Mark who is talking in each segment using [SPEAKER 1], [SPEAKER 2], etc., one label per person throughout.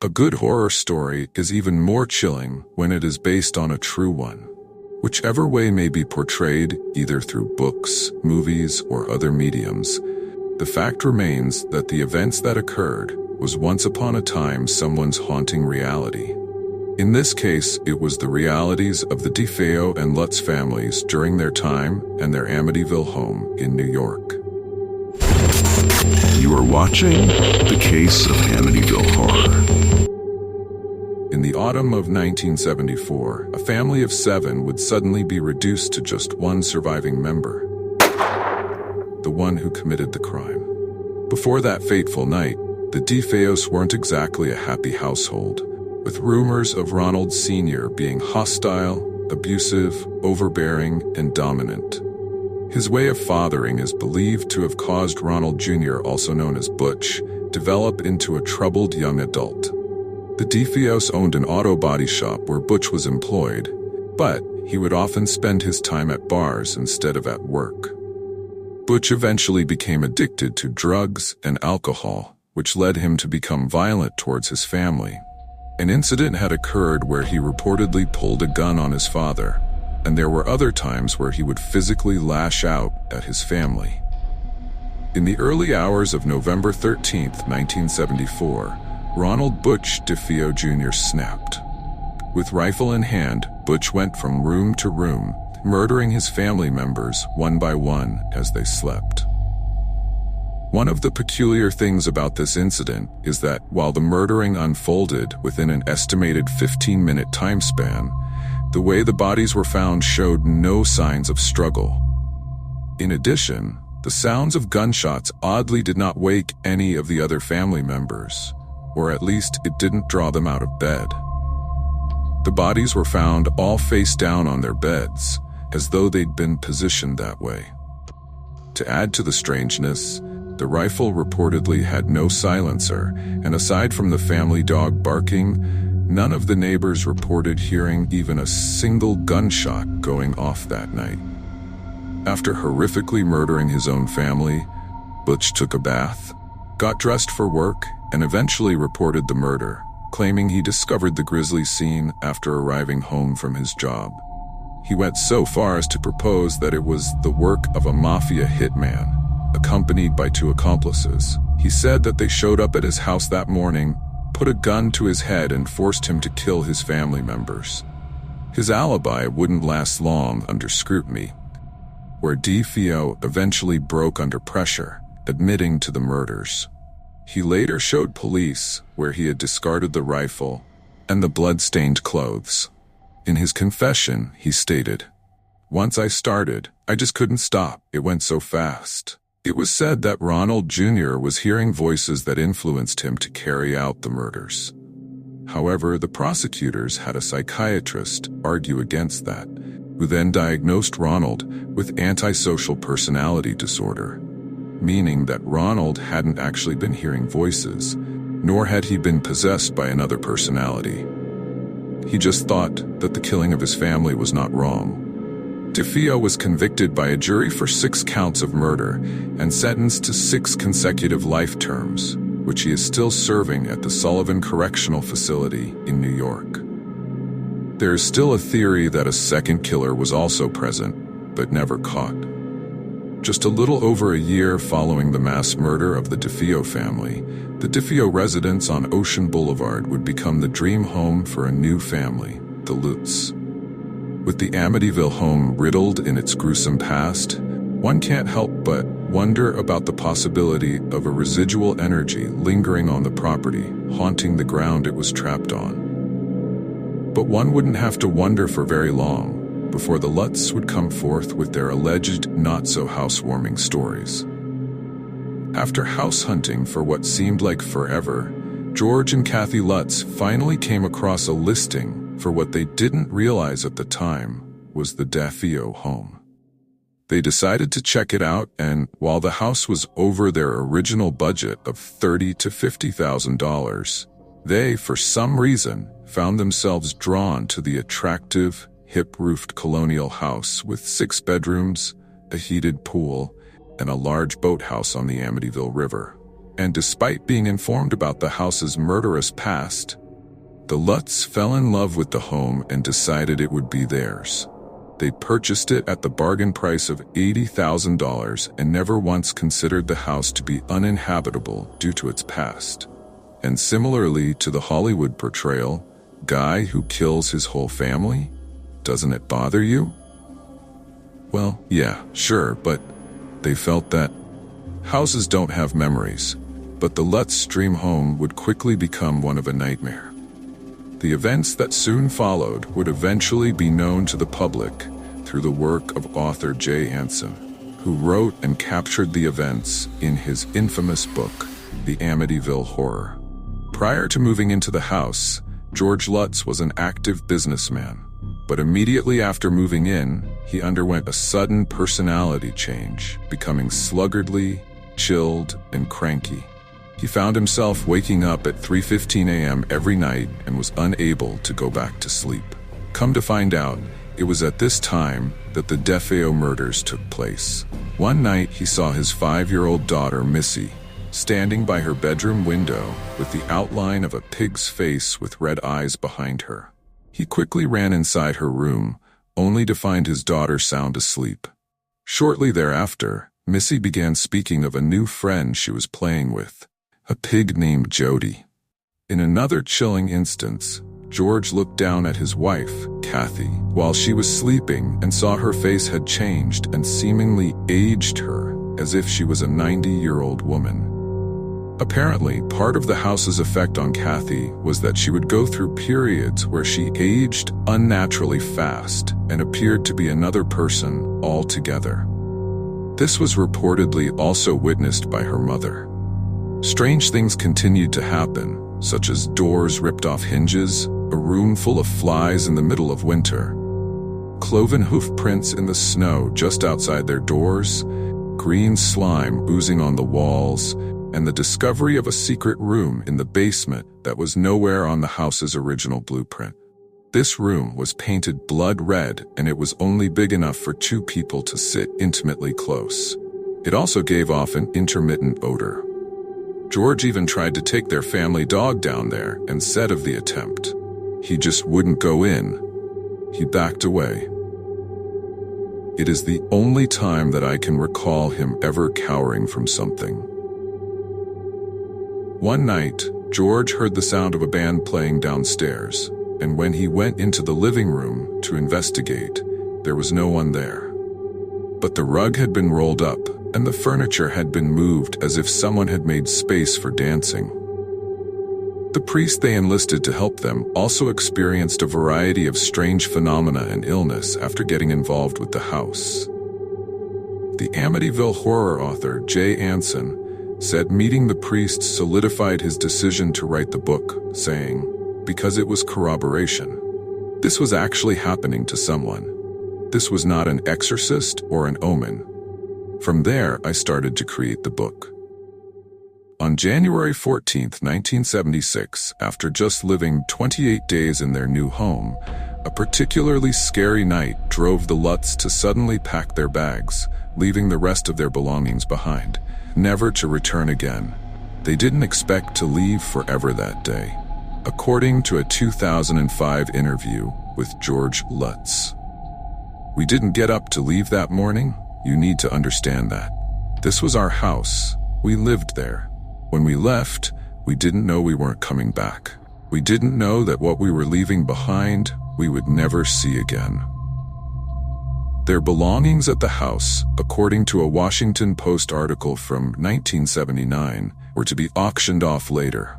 [SPEAKER 1] A good horror story is even more chilling when it is based on a true one. Whichever way may be portrayed, either through books, movies, or other mediums, the fact remains that the events that occurred was once upon a time someone's haunting reality. In this case, it was the realities of the DeFeo and Lutz families during their time and their Amityville home in New York.
[SPEAKER 2] You are watching The Case of Amityville Horror.
[SPEAKER 1] In the autumn of 1974, a family of 7 would suddenly be reduced to just one surviving member, the one who committed the crime. Before that fateful night, the DeFeos weren't exactly a happy household, with rumors of Ronald Sr. being hostile, abusive, overbearing, and dominant. His way of fathering is believed to have caused Ronald Jr., also known as Butch, develop into a troubled young adult. The DeFeos owned an auto body shop where Butch was employed, but he would often spend his time at bars instead of at work. Butch eventually became addicted to drugs and alcohol, which led him to become violent towards his family. An incident had occurred where he reportedly pulled a gun on his father, and there were other times where he would physically lash out at his family. In the early hours of November 13, 1974, Ronald Butch DeFeo Jr. snapped. With rifle in hand, Butch went from room to room, murdering his family members one by one as they slept. One of the peculiar things about this incident is that while the murdering unfolded within an estimated 15-minute time span, the way the bodies were found showed no signs of struggle. In addition, the sounds of gunshots oddly did not wake any of the other family members, or at least it didn't draw them out of bed. The bodies were found all face down on their beds, as though they'd been positioned that way. To add to the strangeness, the rifle reportedly had no silencer, and aside from the family dog barking, none of the neighbors reported hearing even a single gunshot going off that night. After horrifically murdering his own family, Butch took a bath, got dressed for work, and eventually reported the murder, claiming he discovered the grisly scene after arriving home from his job. He went so far as to propose that it was the work of a mafia hitman, accompanied by 2 accomplices. He said that they showed up at his house that morning, put a gun to his head, and forced him to kill his family members. His alibi wouldn't last long under scrutiny, where DeFeo eventually broke under pressure, admitting to the murders. He later showed police where he had discarded the rifle and the blood-stained clothes. In his confession, he stated, "Once I started, I just couldn't stop. It went so fast." It was said that Ronald Jr. was hearing voices that influenced him to carry out the murders. However, the prosecutors had a psychiatrist argue against that, who then diagnosed Ronald with antisocial personality disorder, meaning that Ronald hadn't actually been hearing voices, nor had he been possessed by another personality. He just thought that the killing of his family was not wrong. DeFeo was convicted by a jury for 6 counts of murder and sentenced to 6 consecutive life terms, which he is still serving at the Sullivan Correctional Facility in New York. There is still a theory that a second killer was also present, but never caught. Just a little over a year following the mass murder of the DeFeo family, the DeFeo residence on Ocean Boulevard would become the dream home for a new family, the Lutzes. With the Amityville home riddled in its gruesome past, one can't help but wonder about the possibility of a residual energy lingering on the property, haunting the ground it was trapped on. But one wouldn't have to wonder for very long before the Lutzes would come forth with their alleged not-so-housewarming stories. After house hunting for what seemed like forever, George and Kathy Lutz finally came across a listing for what they didn't realize at the time was the DeFeo home. They decided to check it out, and while the house was over their original budget of $30,000 to $50,000, they, for some reason, found themselves drawn to the attractive, hip-roofed colonial house with 6 bedrooms, a heated pool, and a large boathouse on the Amityville River. And despite being informed about the house's murderous past, the Lutzes fell in love with the home and decided it would be theirs. They purchased it at the bargain price of $80,000 and never once considered the house to be uninhabitable due to its past. And similarly to the Hollywood portrayal, guy who kills his whole family? Doesn't it bother you? Well, yeah, sure, but they felt that houses don't have memories, but the Lutzes' dream home would quickly become one of a nightmare. The events that soon followed would eventually be known to the public through the work of author J. Anson, who wrote and captured the events in his infamous book, The Amityville Horror. Prior to moving into the house, George Lutz was an active businessman, but immediately after moving in, he underwent a sudden personality change, becoming sluggardly, chilled, and cranky. He found himself waking up at 3:15 a.m. every night and was unable to go back to sleep. Come to find out, it was at this time that the DeFeo murders took place. One night, he saw his 5-year-old daughter, Missy, standing by her bedroom window with the outline of a pig's face with red eyes behind her. He quickly ran inside her room, only to find his daughter sound asleep. Shortly thereafter, Missy began speaking of a new friend she was playing with, a pig named Jody. In another chilling instance, George looked down at his wife, Kathy, while she was sleeping and saw her face had changed and seemingly aged her as if she was a 90-year-old woman. Apparently, part of the house's effect on Kathy was that she would go through periods where she aged unnaturally fast and appeared to be another person altogether. This was reportedly also witnessed by her mother. Strange things continued to happen, such as doors ripped off hinges, a room full of flies in the middle of winter, cloven hoof prints in the snow just outside their doors, green slime oozing on the walls, and the discovery of a secret room in the basement that was nowhere on the house's original blueprint. This room was painted blood red, and it was only big enough for 2 people to sit intimately close. It also gave off an intermittent odor. George even tried to take their family dog down there and said of the attempt, he just wouldn't go in. He backed away. It is the only time that I can recall him ever cowering from something. One night, George heard the sound of a band playing downstairs, and when he went into the living room to investigate, there was no one there. But the rug had been rolled up, and the furniture had been moved as if someone had made space for dancing. The priest they enlisted to help them also experienced a variety of strange phenomena and illness after getting involved with the house. The Amityville Horror author J. Anson said meeting the priest solidified his decision to write the book, saying, because it was corroboration. This was actually happening to someone. This was not an exorcist or an omen. From there, I started to create the book. On January 14, 1976, after just living 28 days in their new home, a particularly scary night drove the Lutzes to suddenly pack their bags, leaving the rest of their belongings behind, never to return again. They didn't expect to leave forever that day, according to a 2005 interview with George Lutz. We didn't get up to leave that morning. You need to understand that. This was our house. We lived there. When we left, we didn't know we weren't coming back. We didn't know that what we were leaving behind, we would never see again. Their belongings at the house, according to a Washington Post article from 1979, were to be auctioned off later.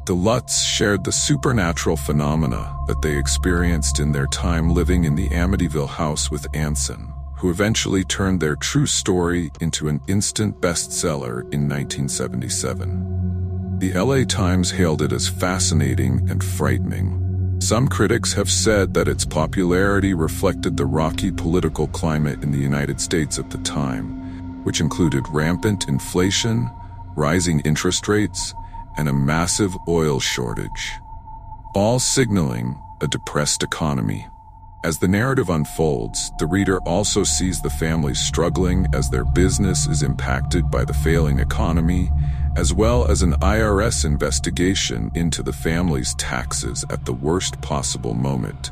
[SPEAKER 1] The Lutzes shared the supernatural phenomena that they experienced in their time living in the Amityville house with Anson, who eventually turned their true story into an instant bestseller in 1977. The LA Times hailed it as fascinating and frightening. Some critics have said that its popularity reflected the rocky political climate in the United States at the time, which included rampant inflation, rising interest rates, and a massive oil shortage, all signaling a depressed economy. As the narrative unfolds, the reader also sees the families struggling as their business is impacted by the failing economy, as well as an IRS investigation into the family's taxes at the worst possible moment,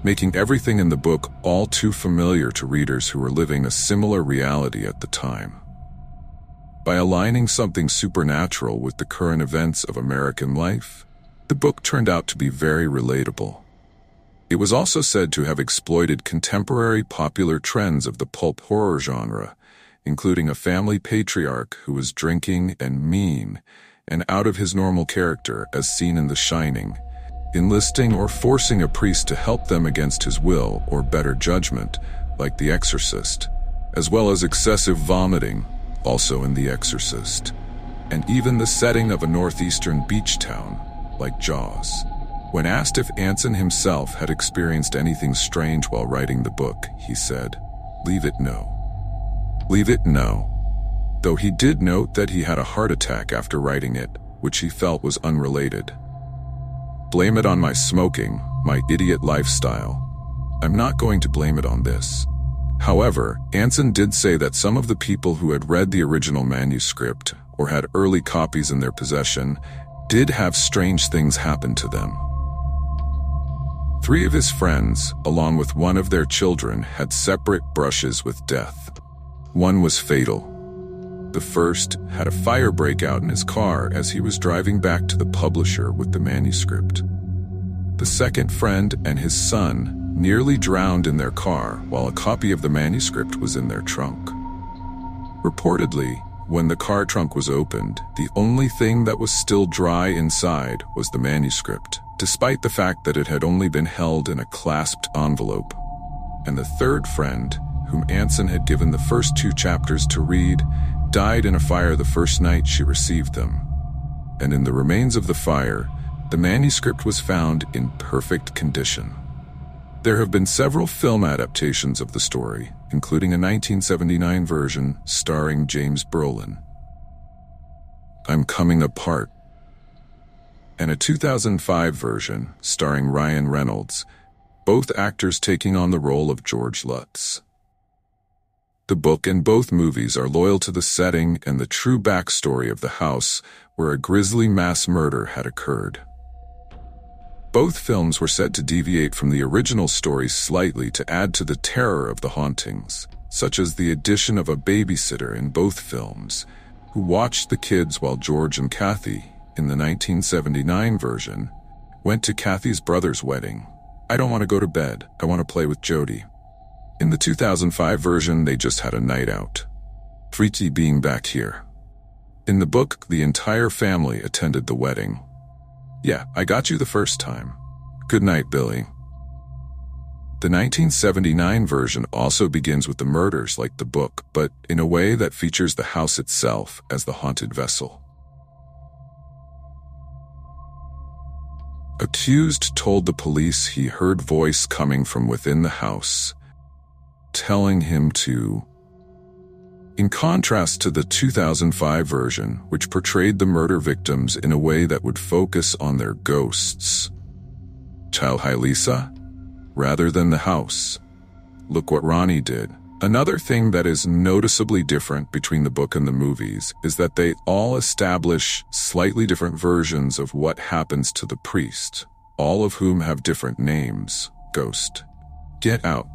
[SPEAKER 1] making everything in the book all too familiar to readers who were living a similar reality at the time. By aligning something supernatural with the current events of American life, the book turned out to be very relatable. It was also said to have exploited contemporary popular trends of the pulp horror genre, including a family patriarch who was drinking and mean and out of his normal character as seen in The Shining, enlisting or forcing a priest to help them against his will or better judgment, like The Exorcist, as well as excessive vomiting, also in The Exorcist, and even the setting of a northeastern beach town, like Jaws. When asked if Anson himself had experienced anything strange while writing the book, he said, "Leave it no. Leave it no." Though he did note that he had a heart attack after writing it, which he felt was unrelated. "Blame it on my smoking, my idiot lifestyle. I'm not going to blame it on this." However, Anson did say that some of the people who had read the original manuscript or had early copies in their possession did have strange things happen to them. 3 of his friends, along with one of their children, had separate brushes with death. One was fatal. The first had a fire break out in his car as he was driving back to the publisher with the manuscript. The second friend and his son nearly drowned in their car while a copy of the manuscript was in their trunk. Reportedly, when the car trunk was opened, the only thing that was still dry inside was the manuscript, despite the fact that it had only been held in a clasped envelope. And the third friend, whom Anson had given the first 2 chapters to read, died in a fire the first night she received them. And in the remains of the fire, the manuscript was found in perfect condition. There have been several film adaptations of the story, including a 1979 version starring James Brolin, I'm Coming Apart, and a 2005 version starring Ryan Reynolds, both actors taking on the role of George Lutz. The book and both movies are loyal to the setting and the true backstory of the house where a grisly mass murder had occurred. Both films were said to deviate from the original story slightly to add to the terror of the hauntings, such as the addition of a babysitter in both films, who watched the kids while George and Kathy, in the 1979 version, went to Kathy's brother's wedding. "I don't want to go to bed, I want to play with Jody." In the 2005 version, they just had a night out. Freaky being back here. In the book, the entire family attended the wedding. "Yeah, I got you the first time. Good night, Billy." The 1979 version also begins with the murders like the book, but in a way that features the house itself as the haunted vessel. Accused told the police he heard voice coming from within the house, telling him to. In contrast to the 2005 version, which portrayed the murder victims in a way that would focus on their ghosts, childlike Lisa, rather than the house. Look what Ronnie did. Another thing that is noticeably different between the book and the movies is that they all establish slightly different versions of what happens to the priest, all of whom have different names. Ghost. Get out.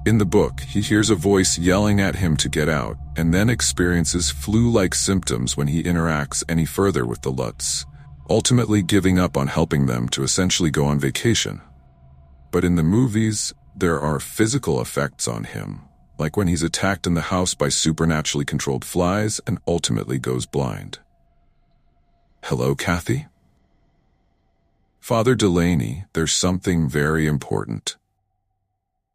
[SPEAKER 1] In the book, he hears a voice yelling at him to get out, and then experiences flu-like symptoms when he interacts any further with the Lutz, ultimately giving up on helping them to essentially go on vacation. But in the movies, there are physical effects on him, like when he's attacked in the house by supernaturally controlled flies and ultimately goes blind. Hello, Kathy? Father Delaney, there's something very important.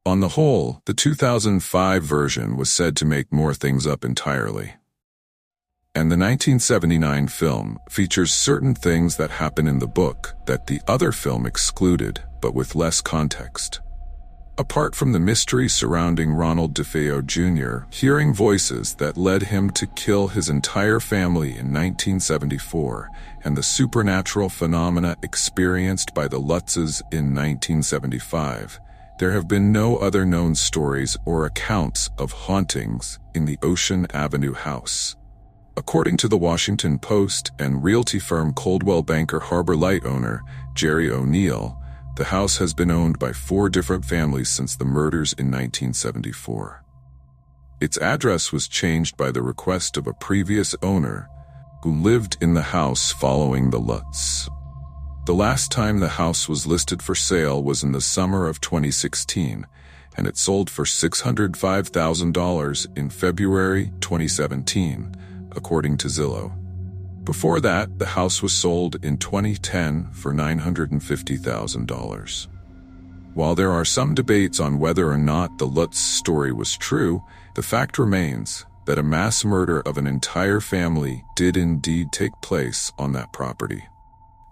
[SPEAKER 1] On the whole, the 2005 version was said to make more things up entirely. And the 1979 film features certain things that happen in the book that the other film excluded, but with less context. Apart from the mystery surrounding Ronald DeFeo Jr. hearing voices that led him to kill his entire family in 1974, and the supernatural phenomena experienced by the Lutzes in 1975, there have been no other known stories or accounts of hauntings in the Ocean Avenue house. According to the Washington Post and realty firm Coldwell Banker Harbor Light owner Jerry O'Neill, the house has been owned by 4 different families since the murders in 1974. Its address was changed by the request of a previous owner who lived in the house following the Lutzes. The last time the house was listed for sale was in the summer of 2016, and it sold for $605,000 in February 2017, according to Zillow. Before that, the house was sold in 2010 for $950,000. While there are some debates on whether or not the Lutz story was true, the fact remains that a mass murder of an entire family did indeed take place on that property.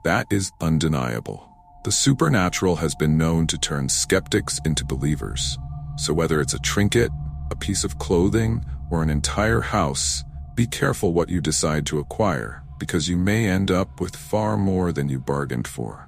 [SPEAKER 1] That is undeniable. The supernatural has been known to turn skeptics into believers. So whether it's a trinket, a piece of clothing, or an entire house, be careful what you decide to acquire, because you may end up with far more than you bargained for.